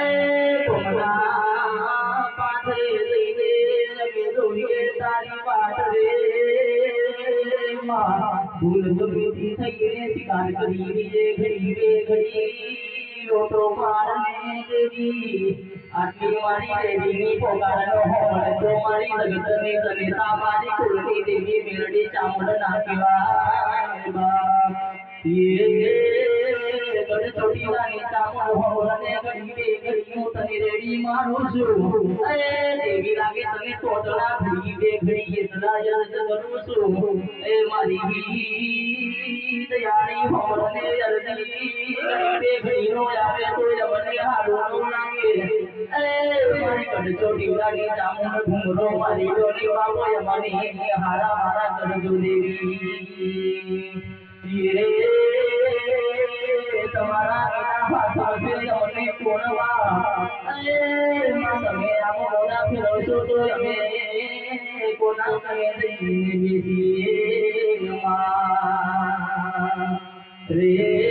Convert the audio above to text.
એ કોમના પાથરે લઈને અમે જોઈએ તારી વાત રે માં ભૂલ ગમી થઈ રે શિકાર કરી ઘડી લોટો મારને દેવી આટલી મારી દેવીની પોકારનો હોળ તો મારી લગતની કવિતા મારી કુળની દેવી મેરડી ચામુંડ નાખવા ગઢ ચોટીલાની ચામુંડ હોળને ઘડી હું તને રેડી મારું છું અરે દેવી લાગે તને તોતડા ભૂલી ઘડી એટલા યાદ કરું છું એ મારી દયાળી હોળને અરજી ઘડીનો આવે તો મને હારું લાગે અરે મારી ગઢ ચોટીલાની ચામુંડ ઘૂમરો મારી ડોલી બાબો મારી હારા હારા કરજો દેવી તમારા પાસે અમે કોણવા તમે આમ મોડા ફેરવશો તો અમે કોના કરે રે